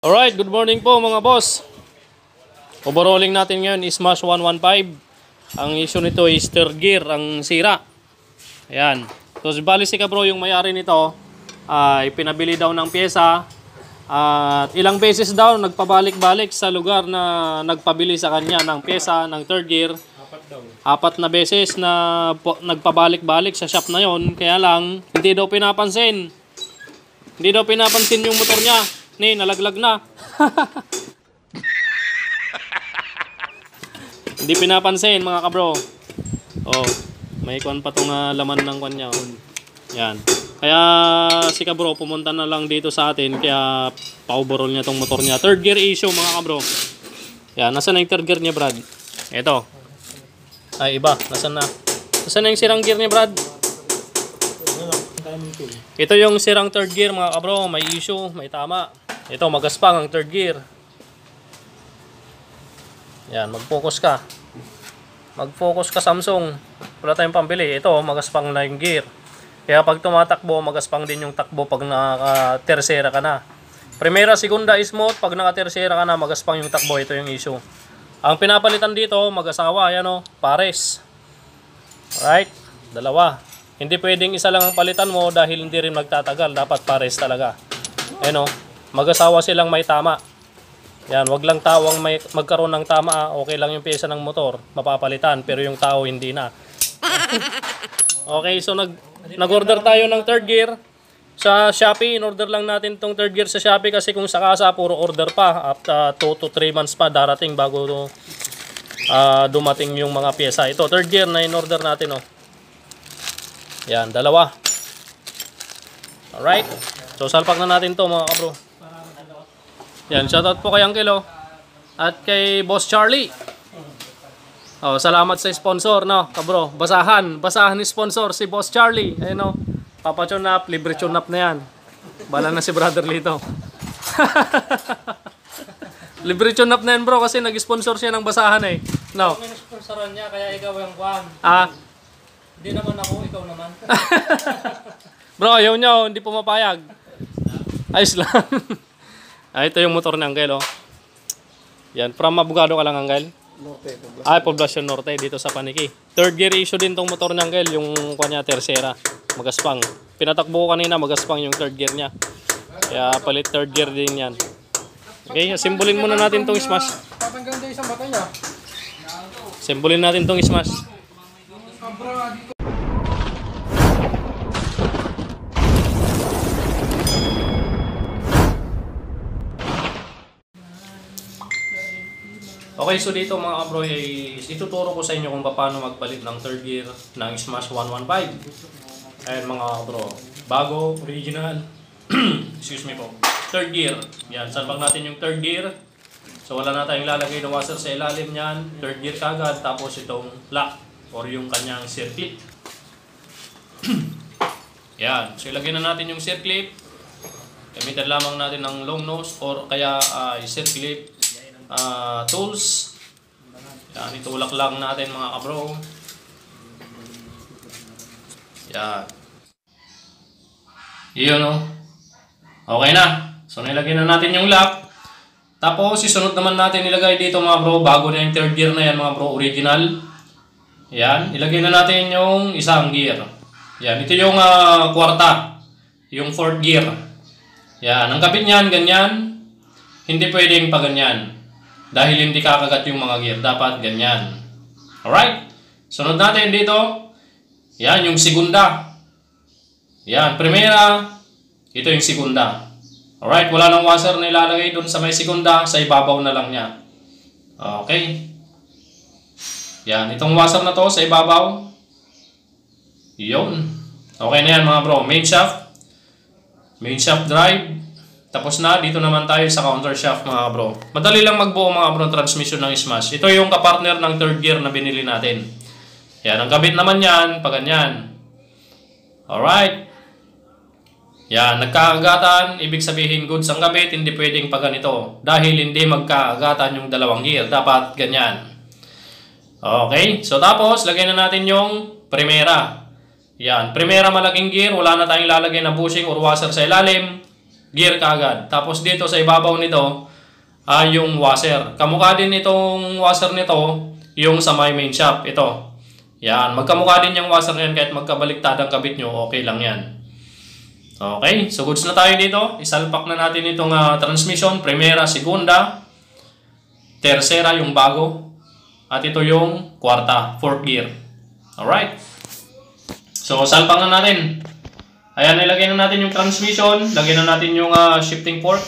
Alright, good morning po mga boss. Overhauling natin ngayon is Smash 115. Ang issue nito is third gear, ang sira. Ayan. So bali si Kabro yung may-ari nito ay pinabili daw ng pyesa. At ilang beses daw nagpabalik-balik sa lugar na nagpabili sa kanya ng pyesa ng third gear. Apat na beses na nagpabalik-balik sa shop na yon. Kaya lang, hindi daw pinapansin. Hindi daw pinapansin yung motor niya. Nalaglag na. Hindi pinapansin mga kabro. Oh, may kwan pa tong laman ng kwan niya. Yan. Kaya si kabro pumunta na lang dito sa atin. Kaya pa-overhaul niya tong motor niya. Third gear issue mga kabro. Yan. Nasaan na yung third gear niya, Brad? Ito. Ay, iba. Nasaan na? Nasaan na yung sirang gear niya, Brad? Ito yung sirang third gear mga kabro. May issue. May tama. Ito, magaspang ang third gear. Yan, mag-focus ka. Mag-focus ka, Samsung. Wala tayong pambili. Ito, magaspang na yung gear. Kaya pag tumatakbo, magaspang din yung takbo pag naka-tersera ka na. Primera, segunda, smooth. Pag naka-tersera ka na, magaspang yung takbo. Ito yung issue. Ang pinapalitan dito, mag-asawa. Ayan o, pares. Right? Dalawa. Hindi pwedeng isa lang ang palitan mo dahil hindi rin magtatagal. Dapat pares talaga. Ayan o. Mag-asawa silang may tama. Yan, wag lang tawang may magkaroon ng tama. Okay lang yung pyesa ng motor, mapapalitan, pero yung tao hindi na. Okay, so nag-order tayo ng third gear sa Shopee. In-order lang natin tong third gear sa Shopee kasi kung sakasa puro order pa. After 2 to 3 months pa darating bago dumating yung mga pyesa. Ito, third gear na in-order natin, oh. Yan, dalawa. Alright. So salpak na natin to mga kabro. Yan, shoutout po kay Uncle at kay Boss Charlie. Oh, salamat sa sponsor, no, kabro. Basahan ni sponsor si Boss Charlie. Ayun, no. Papatune up, libre tune up na yan. Bala na si Brother Lito. Libre tune up na yan, bro, kasi nag-sponsor siya ng basahan eh. No. May sponsoran niya kaya ikaw yung kwan. Hindi naman ako, ikaw naman. Bro, ayaw niya, hindi pumapayag. Ayos lang. Ito yung motor ng Angel, oh. Yan, from Abogado ka lang, Angel? Norte, Poblacion Norte, dito sa Paniki. Third gear issue din tong motor ng Angel, yung kanya tercera. Magaspang. Pinatakbo ko kanina, magaspang yung third gear niya. Kaya palit third gear din yan. Okay, simbolin muna natin tong smash. Tatanggalin tayo isang bata niya. Simbolin natin tong smash. Okay, so dito mga kabro, ituturo ko sa inyo kung paano magpalit ng third gear ng Smash 115. Ayan mga kabro, bago, original, excuse me po, third gear. Yan, salpag natin yung third gear. So wala na tayong lalagay na washer sa ilalim niyan. Third gear kagad, tapos itong lock or yung kanyang circlip. Yan, so ilagay na natin yung circlip. Gamitan lamang natin ng long nose or kaya circlip tools. Yan, itulak lang natin mga kabro. Yan. Yun, oh. Okay na. So nilagay na natin yung lock. Tapos isunod naman natin ilagay dito mga bro. Bago na yung third gear na yan mga bro, original. Yan, ilagay na natin yung isang gear. Yan, ito yung kwarta. Yung fourth gear. Yan, ang kabit niyan ganyan. Hindi pwedeng pa ganyan. Dahil hindi kakagat yung mga gear. Dapat ganyan. Alright? Sunod natin dito. Yan, yung segunda. Yan, primera. Ito yung segunda. Alright, wala nang washer na ilalagay dun sa may segunda. Sa ibabaw na lang niya. Okay. Yan, itong washer na to sa ibabaw. Yun. Okay na yan mga bro. Main shaft. Main shaft drive. Tapos na, dito naman tayo sa counter shaft mga bro. Madali lang magbuo mga bro transmission ng Smash. Ito yung kapartner ng third gear na binili natin. Yan, ang kabit naman yan, pag ganyan. Alright. Yan, nagkaagatan, ibig sabihin goods ang kabit, hindi pwedeng pag ganito. Dahil hindi magkaagatan yung dalawang gear, dapat ganyan. Okay, so tapos, lagay na natin yung primera. Yan, primera malaking gear, wala na tayong lalagay na bushing or washer sa ilalim. gear kaagad. Tapos dito sa ibabaw nito ay yung washer. Kamukha din itong washer nito yung sa my main shop. Ito. Yan. Magkamukha din yung washer yan kahit magkabaliktad ang kabit nyo. Okay lang yan. Okay. So goods na tayo dito. Isalpak na natin itong transmission. Primera, segunda, tercera yung bago. At ito yung kwarta. Fourth gear. Alright. So salpak na natin. Ayan. Ilagay na natin yung transmission. Lagyan na natin yung shifting fork.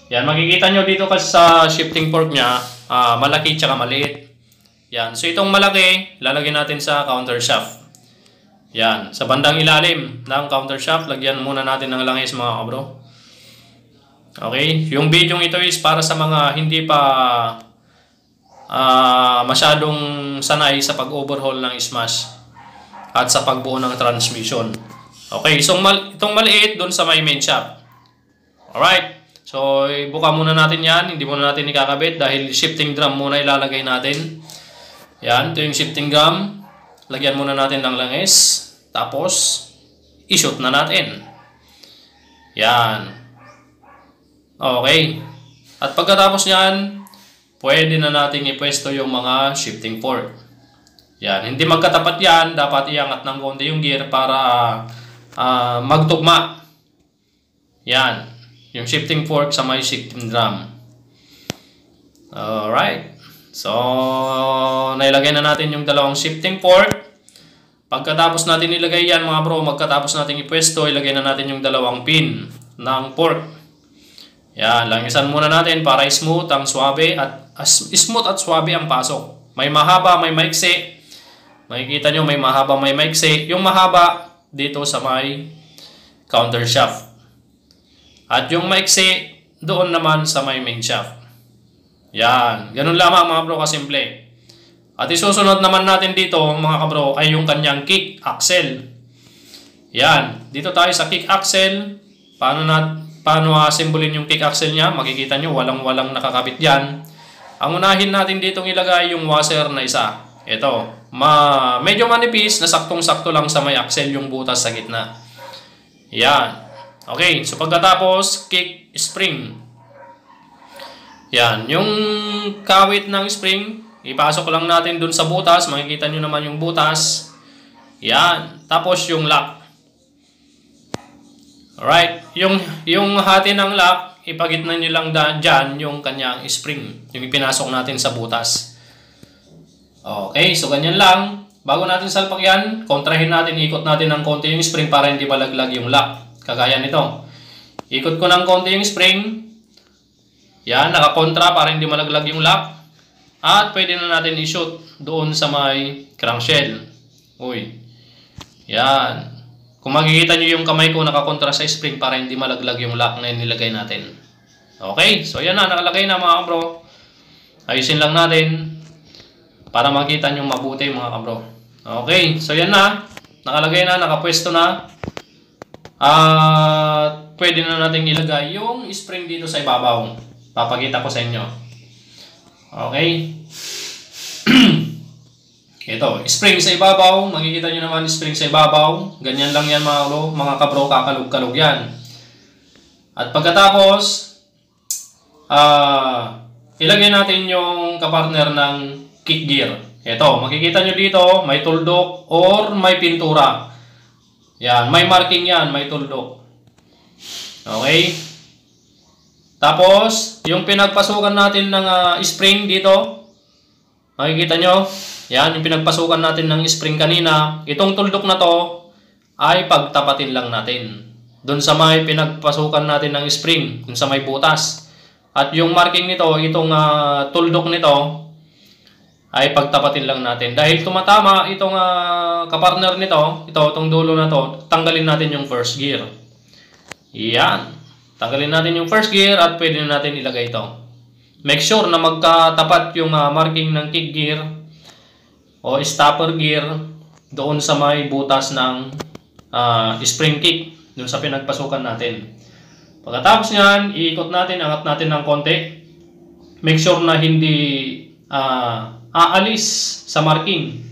Yan, makikita nyo dito kasi sa shifting fork niya, malaki tsaka maliit. Yan, so itong malaki, lalagyan natin sa counter shaft. Yan, sa bandang ilalim ng counter shaft, lagyan muna natin ng langis mga kabro. Okay, yung video ito is para sa mga hindi pa masyadong sanay sa pag-overhaul ng Smash at sa pagbuo ng transmission. Okay, so itong maliit doon sa may main shaft. Alright. So, ibuka muna natin yan. Hindi muna natin ikakabit dahil shifting drum muna ilalagay natin. Yan. Ito yung shifting drum. Lagyan muna natin ng langis. Tapos, i-shoot na natin. Yan. Okay. At pagkatapos yan, pwede na natin ipwesto yung mga shifting fork. Yan. Hindi magkatapat yan. Dapat iangat ng konti yung gear para magtugma. Yan. Yung shifting fork sa may shifting drum. Alright. So, nailagay na natin yung dalawang shifting fork. Pagkatapos natin ilagay yan mga bro, magkatapos natin ipwesto, ilagay na natin yung dalawang pin ng fork. Yan, langisan muna natin para smooth ang swabe at smooth at swabe ang pasok. May mahaba, may maiksi. Makikita nyo may mahaba, may maiksi. Yung mahaba dito sa may counter shaft. At yung maiksi, doon naman sa may main shaft. Yan. Ganun lamang mga bro kasimple. At isusunod naman natin dito mga kabro ay yung kanyang kick axle. Yan. Dito tayo sa kick axle. Paano simbolin yung kick axle niya? Makikita nyo walang nakakabit yan. Ang unahin natin ditong ilagay yung washer na isa. Ito. Medyo manipis na saktong-sakto lang sa may axle yung butas sa gitna. Yan. Okay, so pagkatapos, kick spring. Yan, yung kawit ng spring, ipasok lang natin dun sa butas. Makikita nyo naman yung butas. Yan, tapos yung lock. Alright, yung hati ng lock, ipagitna nyo lang dyan yung kanyang spring. Yung ipinasok natin sa butas. Okay, so ganyan lang. Bago natin salpak yan, kontrahin natin, ikot natin ng konti yung spring para hindi malaglag yung lock. Kagaya nito. Ikot ko ng konti yung spring. Yan, nakakontra para hindi malaglag yung lock. At pwede na natin i-shoot doon sa may crankshell. Uy. Yan. Kung makikita nyo yung kamay ko nakakontra sa spring para hindi malaglag yung lock na nilagay natin. Okay, so yan na, nakalagay na mga kabro. Ayusin lang natin para makita nyo mabuti mga kabro. Okay, so yan na. Nakalagay na, nakapwesto na. At pwede na natin ilagay yung spring dito sa ibabaw. Papakita ko sa inyo. Okay. Ito, spring sa ibabaw. Makikita nyo naman spring sa ibabaw. Ganyan lang yan mga kabro, kakalog-kalog yan. At pagkatapos, ilagay natin yung kapartner ng kick gear. Ito, makikita nyo dito, may tuldok or may pintura. Yan, may marking yan, may tuldok. Okay? Tapos, yung pinagpasukan natin ng spring dito, makikita nyo, yan, yung pinagpasukan natin ng spring kanina, itong tuldok na to, ay pagtapatin lang natin. Doon sa may pinagpasukan natin ng spring, doon sa may butas. At yung marking nito, itong tuldok nito, ay pagtapatin lang natin. Dahil tumatama itong kapartner nito, itong dulo na to, tanggalin natin yung first gear. Yan. Tanggalin natin yung first gear at pwede na natin ilagay ito. Make sure na magkatapat yung marking ng kick gear o stopper gear doon sa may butas ng spring kick, doon sa pinagpasukan natin. Pagkatapos nyan, iikot natin, angat natin ng konti. Make sure na hindi aalis sa marking.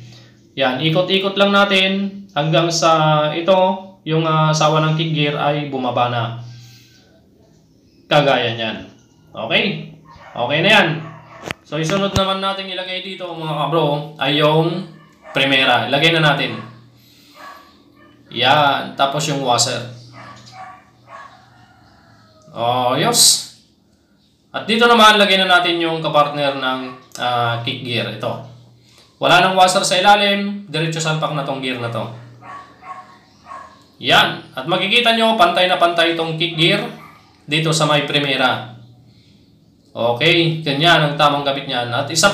Yan, ikot-ikot lang natin hanggang sa ito, yung sawa ng kick gear ay bumaba na. kagaya niyan. Okay? Okay na yan. So, isunod naman natin ilagay dito mga kabro ay yung primera. Ilagay na natin. Yan. Tapos yung washer. Oh, yos. At dito naman, lagay na natin yung kapartner ng kick gear. Ito. Wala nang washer sa ilalim. Diretso salpak na tong gear na to. Yan. At makikita nyo, pantay na pantay itong kick gear dito sa may primera. Okay. Ganyan ang tamang gabit niyan. At isa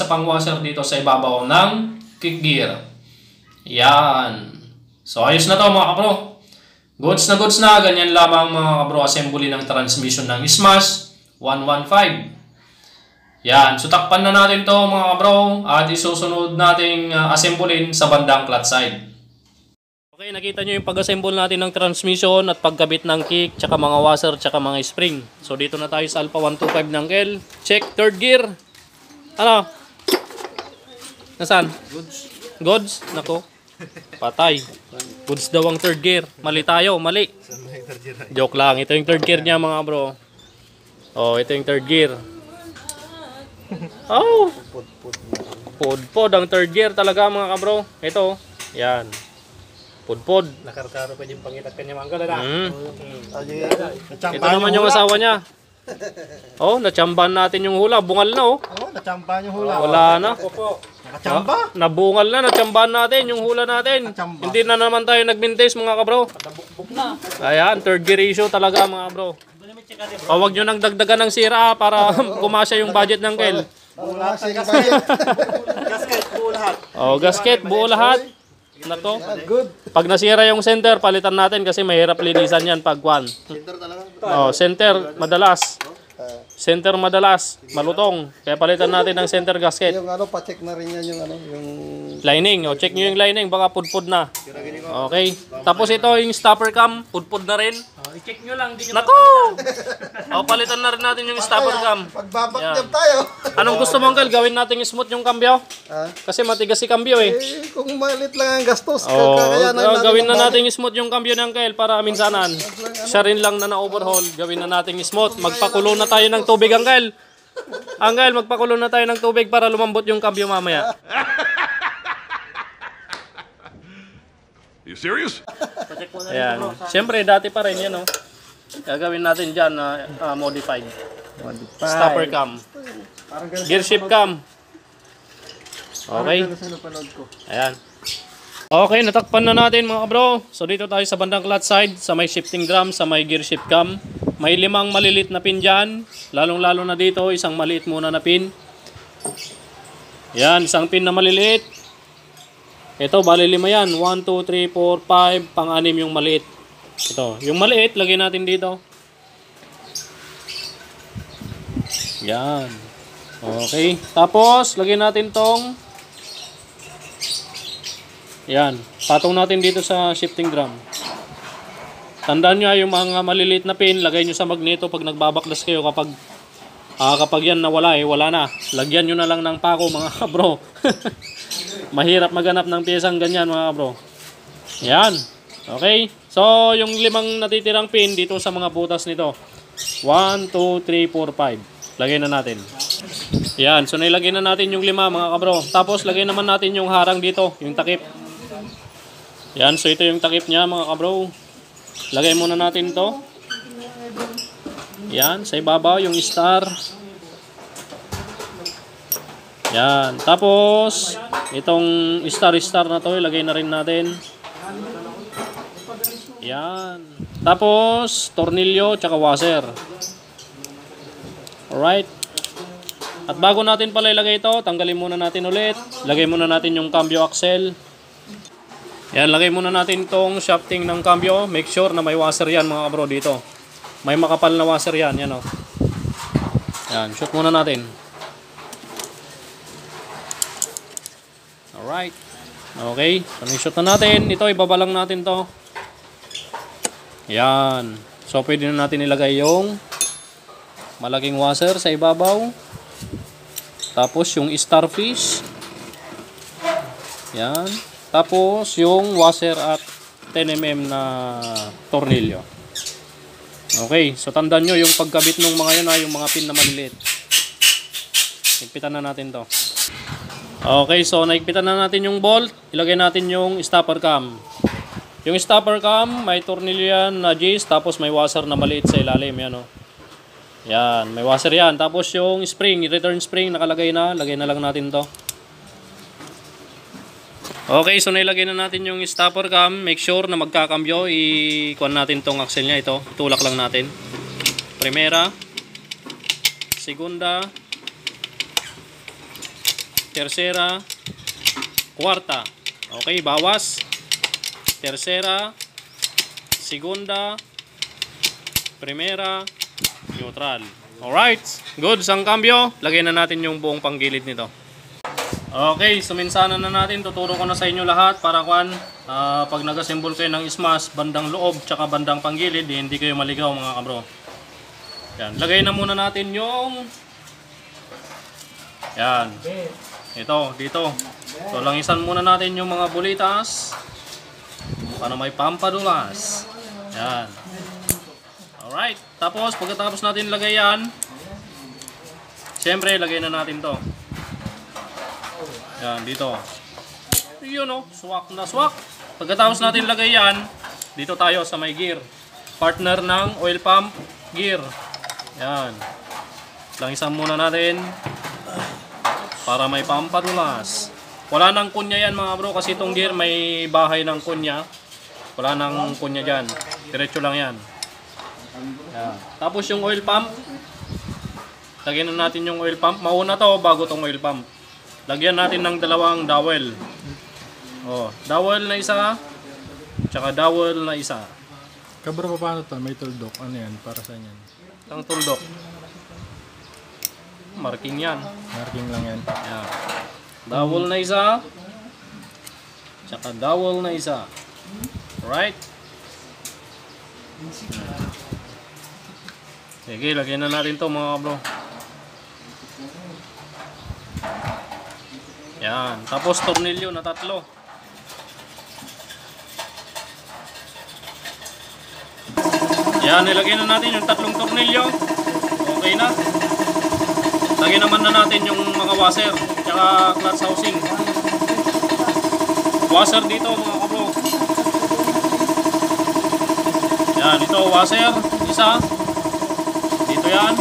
pang washer dito sa ibabaw ng kick gear. Yan. So, ayos na to mga kabro. Goods na. Ganyan lamang mga kabro assembly ng transmission ng Smash 115. Yan. So, takpan na natin to mga kabro. At isusunod nating assemblin sa bandang clutch side. Okay, nakita nyo yung pag-assemble natin ng transmission at pagkabit ng kick, tsaka mga washer, tsaka mga spring. So, dito na tayo sa Alpha 125 ng Kel. Check, third gear. Ano? Nasaan? Goods? Nako. Patay. Goods daw ang third gear. Mali tayo, mali. Joke lang. Ito yung third gear niya mga bro. Oh, ito yung third gear. Oh. Pod ang third gear talaga mga kabro. Ito. Yan. Pod. Nakarkaro pa yung pangitak kanya mga kalala. Ito naman yung asawa niya. Oh, natsambahan natin yung hula. Bungal na oh. Oo, natsambahan yung hula. Wala na. Nakachamba? Nabungal na, natsambahan natin yung hula natin. Natsamba. Hindi na naman tayo nagmintes mga kabro. Nabukbuk na. Ayan, third gear issue talaga mga kabro. O, wag nyo nang dagdagan ng sira para kumasya yung budget ng Kel. Wala siyang bayad. Gasket po lahat. O, gasket, buo lahat. Nako. Good. Pag nasira yung center, palitan natin kasi mahirap linisan yan pag kwan. Center talaga. Oh, center madalas. Center madalas, malutong. Kaya palitan natin ng center gasket. Yung ano, pa-check na rin yan yung ano, yung... Lining, o check nyo yung lining, baka pudpud na. Okay. Tapos ito yung stopper cam, pudpud na rin. I-check nyo lang. Di nyo Nako! O, palitan na rin natin yung stopper cam. Pagbabakyap tayo. Anong gusto mong Kel? Gawin natin smooth yung cambio? Ha? Kasi matigas si cambio eh. Kung malit lang ang gastos, Oh, kakayanan natin. gawin na ang natin smooth yung cambio ng Kel para minsanan. Siya rin lang na na-overhaul. Gawin na natin smooth. Magpakulo na tayo ng tubig, Angel. Angel, magpakulo na tayo ng tubig para lumambot yung cambio mamaya. You serious? Ayan. Siyempre, dati pa rin yan, oh. Gagawin natin dyan na modified. Stopper cam. Gear shift cam. Okay. Ayan. Okay, natakpan na natin mga bro. So dito tayo sa bandang clutch side, sa may shifting drum, sa may gear shift cam. May 5 malilit na pin dyan. Lalong-lalo na dito, isang maliit muna na pin. Yan, isang pin na maliliit. Ito, bali 5 yan. 1, 2, 3, 4, 5. Pang-anim yung maliit. Ito, yung maliit, lagay natin dito. Yan. Okay. Tapos, lagay natin tong yan. Patong natin dito sa shifting drum. Tandaan nyo yung mga maliliit na pin, lagay nyo sa magneto pag nagbabaklas kayo kapag yan nawala wala na. Lagyan nyo na lang ng pako mga bro. Mahirap maghanap ng piyesang ganyan mga bro. Yan. Okay. So, yung 5 natitirang pin dito sa mga butas nito. 1, 2, 3, 4, 5. Lagay na natin. Yan. So, nilagay na natin yung 5 mga kabro. Tapos, lagay naman natin yung harang dito. Yung takip. Yan. So, ito yung takip niya mga kabro. Lagay muna natin to. Yan. Sa ibabaw, yung star. Yan. Tapos, itong star na to, ilagay na rin natin. Yan. Tapos, tornilyo, tsaka washer. Alright. At bago natin pala ilagay ito, tanggalin muna natin ulit. Lagay muna natin yung cambio axle. Yan, lagay muna natin itong shafting ng cambio. Make sure na may washer yan mga bro dito. May makapal na washer yan. Yan o. Yan, shoot muna natin. Alright. Okay. So, shoot na natin. Ito, ibabalang natin to. Yan. So, pwede na natin ilagay yung malaking washer sa ibabaw. Tapos, yung starfish. Yan. Tapos, yung washer at 10mm na tornilyo. Okay, so tandaan nyo yung pagkabit ng mga yun, yung mga pin na maliliit. Higpitan na natin to. Okay, so naigpitan na natin yung bolt. Ilagay natin yung stopper cam. Yung stopper cam, may tornilyo yan na G's, tapos may washer na maliit sa ilalim. Yan, oh. Yan, may washer yan. Tapos yung spring, return spring, nakalagay na. Lagay na lang natin to. Okay, so nailagay na natin yung stopper cam. Make sure na magkakambyo. I-kuhan natin tong axle niya. Ito, tulak lang natin. Primera, segunda, tercera, kuwarta. Okay, bawas. Tercera, segunda, primera, neutral. Alright, good. Sang cambio, lagay na natin yung buong panggilid nito. Okay, suminsana na natin. Tuturo ko na sa inyo lahat para pag nag-assemble kayo ng smash, bandang loob tsaka bandang panggilid, hindi kayo maligaw mga kabro. Yan, lagay na muna natin yung yan. Ito, dito. So, langisan muna natin yung mga bulitas para may pampadulas. Yan. Alright, tapos pagkatapos natin lagay yan, syempre, lagay na natin to. Yan, dito. Yun o, swak na swak. Pagkatapos natin lagay yan, dito tayo sa may gear. Partner ng oil pump gear. Yan. Langisan muna natin para may pampadulas. Wala nang kunya yan mga bro, kasi itong gear may bahay ng kunya. Wala nang kunya dyan. Diretso lang yan. Yan. Tapos yung oil pump, lagyan na natin yung oil pump. Mauna to bago tong oil pump. Lagyan natin ng dalawang dowel. Oh, dowel na isa, tsaka dowel na isa. Kabro, paano to? May tuldok. Ano yan? Para sa yan? Ang tuldok. Marking yan. Marking lang yan. Yan. Dowel na isa, tsaka dowel na isa. Right? Sige, lagyan na natin to mga bro. Yan. Tapos tornilyo na 3. Yan, nilagay na natin yung 3 tornilyo. Okay na. Lagyan naman na natin yung mga washer tsaka clutch housing. Washer dito mga kabro. Yan, ito washer. Isa. Dito yan.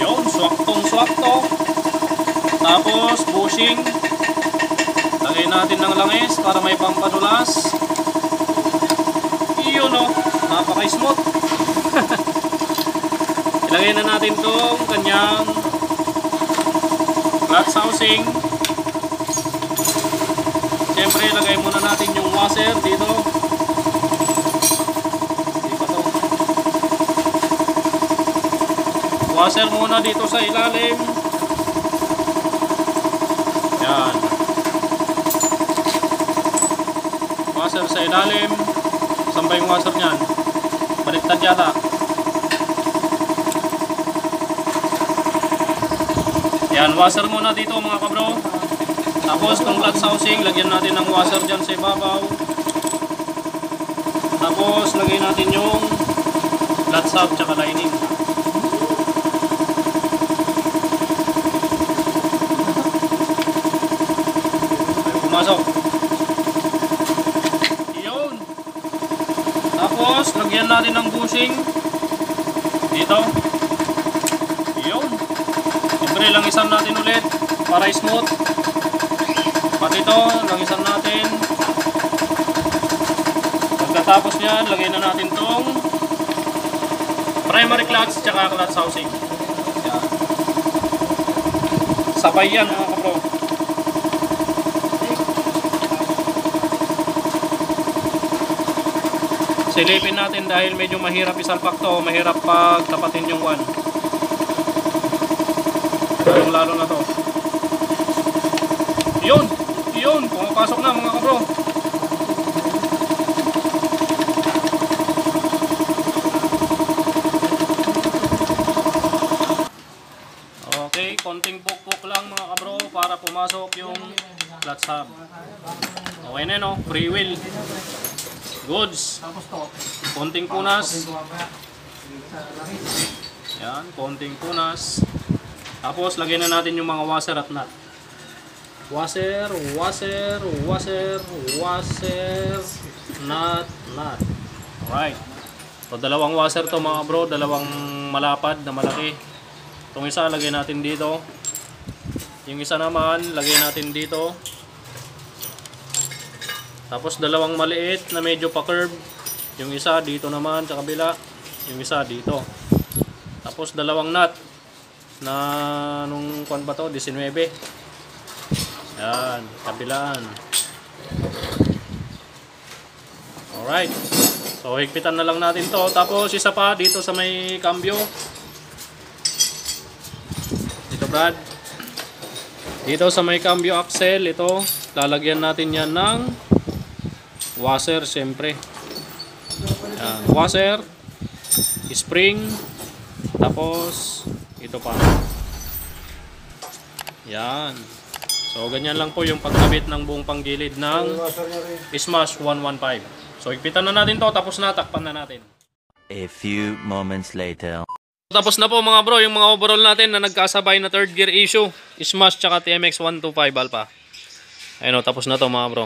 Yun, swaktong-swakto. Tapos bushing. Lagay natin ng langis para may pampadulas. Iyon o, napaka-smooth. Ilagay na natin itong kanyang clutch housing. Siyempre, ilagay muna natin yung washer dito. Hindi pa to. Washer muna dito sa ilalim. Yan. Washer sa ilalim. Saan ba yung washer niyan? Baliktad yata. Yan, washer muna dito mga kabro. Tapos itong clutch housing, lagyan natin ng washer dyan sa ibabaw. Tapos lagay natin yung clutch hub tsaka lining. Pumasok. Yun. Tapos, lagyan natin ng bushing. Dito. Yun. Siyempre, langisan natin ulit para smooth. Pati ito, langisan natin. Pagkatapos yan, lagay na natin tong primary clutch tsaka clutch housing. Yan. Sabay yan mga kabro. Silipin natin dahil medyo mahirap isalpak to, mahirap pagtapatin yung one. Lalo na to. Yun! Yun! Pumapasok na mga kabro. Okay, konting pukpuk lang mga kabro para pumasok yung clutch hub. Okay na no? Free wheel. Goods. Tapos to. Konting punas. Ito mamaya. Yan, konting punas. Tapos, lagyan na natin yung mga washer at nut. Washer, washer, washer, washer, nut, nut. Alright. So, dalawang washer to mga bro. Dalawang malapad na malaki. Itong isa, lagyan natin dito. Yung isa naman, lagyan natin dito. Tapos, dalawang maliit na medyo pa-curve. Yung isa, dito naman sa kabila. Yung isa, dito. Tapos, dalawang nut. Na, nung kuwan ba to? 19. Yan, kabilaan. Alright. So, higpitan na lang natin to. Tapos, isa pa dito sa may cambio. Dito, Brad. Dito sa may cambio axle, ito. Lalagyan natin yan ng washer, siyempre. Yan, washer. Spring. Tapos, ito pa. Yan. So, ganyan lang po yung pagkabit ng buong panggilid ng Smash 115. So, higpitan na natin to, tapos na, takpan na natin. A few moments later. Tapos na po mga bro, yung mga overall natin na nagkasabay na third gear issue. Smash tsaka TMX 125 Alpha. Ayun o, tapos na to mga bro.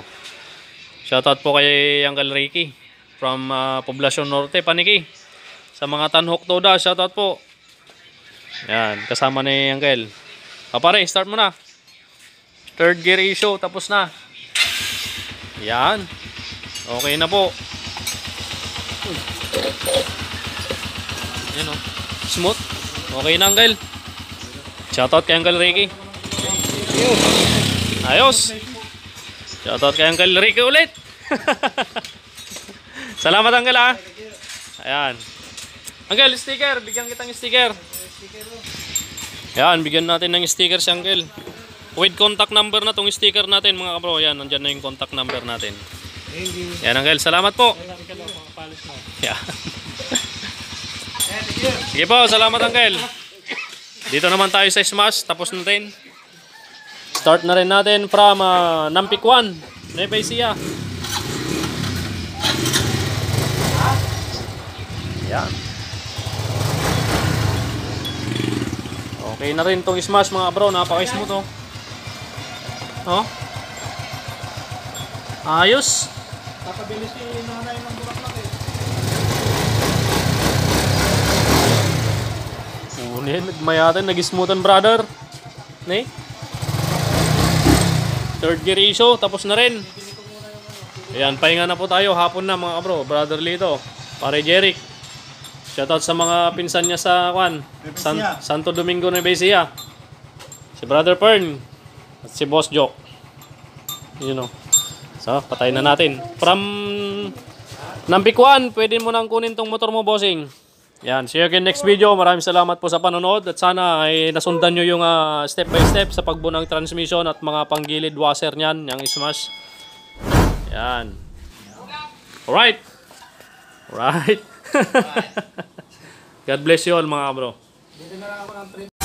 Shoutout po kay Uncle Ricky from Poblacion Norte, Paniki. Sa mga Tanhok Toda, shoutout po. Yan, kasama ni Uncle. Pare, start mo na. Third gear issue, tapos na. Yan. Okay na po. Yan o. Smooth. Okay na, Uncle. Shoutout kay Uncle Ricky. Ayos. Shoutout kay Uncle Ricky ulit. Salamat, Uncle, ha. Ayan. Uncle, sticker. Bigyan kitang sticker. Ayan, bigyan natin ng sticker si Uncle. With contact number na tong sticker natin mga kabro. Yan, nandyan na yung contact number natin. Yan, Uncle. Salamat po. Yan. Sige po, salamat, Uncle. Dito naman tayo sa Smash. Tapos natin. Start na rin natin from Nampik 1. Nueva Ecija. Yan. Okay na rin tong Smash mga bro. Napaka-smooth to. Oh. Ayos. Kakabili si nanay ng bulaklak eh. Unin, nagmayatin, nag-smoothan brother. Ne? Third gear issue, tapos na rin. Ayan, pahinga na po tayo. Hapon na mga bro. Brother Lito. Pare Jeric. Shoutout sa mga pinsan niya sa Santo Domingo, Nueva Ecija. Si Brother Pern. At si Boss Joe. You know. So, patay na natin. From Nampik 1, pwede mo nang kunin tong motor mo, bossing. Yan. See you again next video. Maraming salamat po sa panonood. At sana ay nasundan nyo yung step by step sa pagbuo ng transmission at mga panggilid washer niyan. Yung Smash. Yan. Alright. Alright. God bless you all mga bro. Dito na lang ako ng